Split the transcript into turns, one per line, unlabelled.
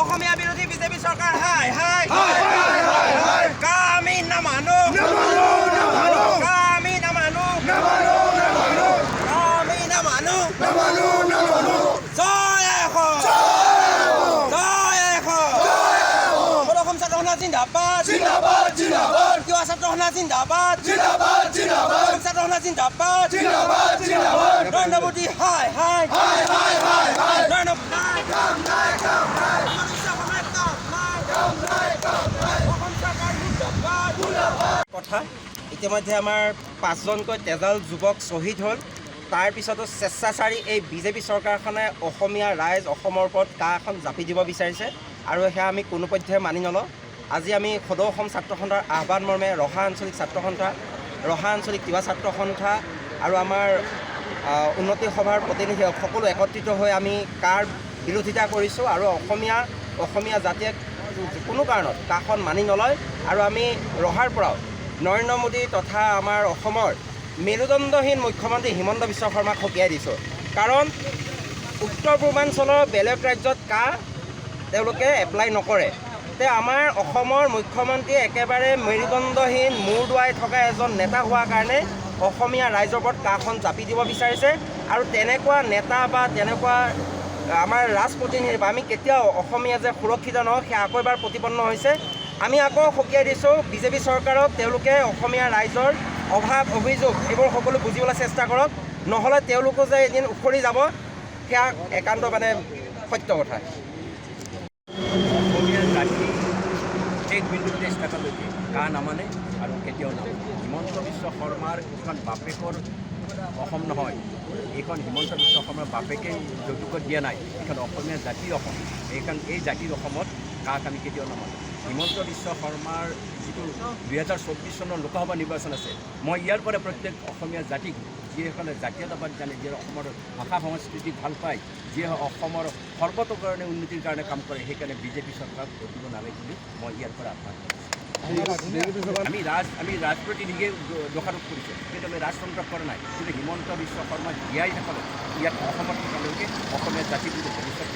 অসমীয়া বিৰোধী বিজেপি চৰকাৰ হাই হাই আমি নামানো আমি নামানো আমি নামানো জয় অসম ছাত্ৰ সন্থা জিন্দাবাদ কিয় ছাত্ৰ সন্থা জিন্দাবাদ ছাত্ৰ সন্থা জিন্দাবাদ নৰেন্দ্ৰ মোদী হাই হাই কথা ইতিমধ্যে আমাৰ 5জনকৈ তেজাল যুৱক শ্বহীদ হ'ল। তাৰপিছতো স্বেচ্ছাচাৰী এই বিজেপি চৰকাৰখনে অসমীয়া ৰাইজ অসমৰ ওপৰত কা এখন জাপি দিব বিচাৰিছে আৰু সেয়া আমি কোনোপধ্যে মানি নলওঁ। আজি আমি সদৌ অসম ছাত্ৰ সন্থাৰ আহ্বান মৰ্মে ৰহা আঞ্চলিক ছাত্ৰ সন্থা, ৰহা আঞ্চলিক তিৱা ছাত্ৰ সন্থা আৰু আমাৰ উন্নতি সভাৰ প্ৰতিনিধি সকলো একত্ৰিত হৈ আমি কাৰ বিৰোধিতা কৰিছোঁ আৰু অসমীয়া জাতিয়ে কোনো কাৰণত কাখন মানি নলয় আৰু আমি ৰহাৰ পৰাও নৰেন্দ্ৰ মোদী তথা আমাৰ অসমৰ মেৰুদণ্ডহীন মুখ্যমন্ত্ৰী হিমন্ত বিশ্ব শৰ্মাক সকীয়াই দিছোঁ। কাৰণ উত্তৰ পূৰ্বাঞ্চলৰ বেলেগ ৰাজ্যত তেওঁলোকে এপ্লাই নকৰে। আমাৰ অসমৰ মুখ্যমন্ত্ৰীয়ে একেবাৰে মেৰুদণ্ডহীন মূৰ দোৱাই থকা এজন নেতা হোৱাৰ কাৰণে অসমীয়া ৰাইজৰ ওপৰত কাখন জাপি দিব বিচাৰিছে আৰু তেনেকুৱা নেতা বা তেনেকুৱা আমাৰ ৰাজপ্ৰতিনিধি বা আমি কেতিয়াও অসমীয়া যে সুৰক্ষিত নহওঁ সেয়া আকৌ এবাৰ প্ৰতিপন্ন হৈছে। আমি আকৌ সকীয়াই দিছোঁ বিজেপি চৰকাৰক, তেওঁলোকে অসমীয়া ৰাইজৰ অভাৱ অভিযোগ এইবোৰ সকলো বুজিবলৈ চেষ্টা কৰক, নহ'লে তেওঁলোকো যে এদিন উফৰি যাব সেয়া একান্ত সত্য কথা।
অসমীয়া জাতি শেষ বিন্দুতে স্থানলৈকে নামানে আৰু কেতিয়াও নামানে। হিমন্ত বিশ্ব শৰ্মাৰ এখন বাপেকৰ অসম নহয়, এইখন হিমন্ত বিশ্ব শৰ্মাৰ বাপেকেই যৌতুকত দিয়া নাই, এইখন অসমীয়া জাতিৰ অসম। এই জাতিৰ অসমত আমি কেতিয়াও নামানো। হিমন্ত বিশ্ব শৰ্মাৰ যিটো 2024 চনৰ লোকসভা নিৰ্বাচন আছে, মই ইয়াৰ পৰা প্ৰত্যেক অসমীয়া জাতিক যিসকলে জাতীয়তাবাদ জানে, যিয়ে অসমৰ ভাষা সংস্কৃতি ভাল পায়, যিয়ে অসমৰ সৰ্বতোকৰণে উন্নতিৰ কাৰণে কাম কৰে, সেইকাৰণে বিজেপি চৰকাৰক ভোট দিব নালাগে বুলি মই ইয়াৰ পৰা আহ্বান কৰিছোঁ। আমি ৰাজপ্ৰতিনিধিয়ে দোষাৰোপ কৰিছোঁ, কিন্তু আমি ৰাজতন্ত্ৰক কৰা নাই। কিন্তু হিমন্ত বিশ্ব শৰ্মা জীয়াই থাকক, ইয়াত অসমত থকালৈকে অসমীয়া জাতিটোৰ ভৱিষ্যত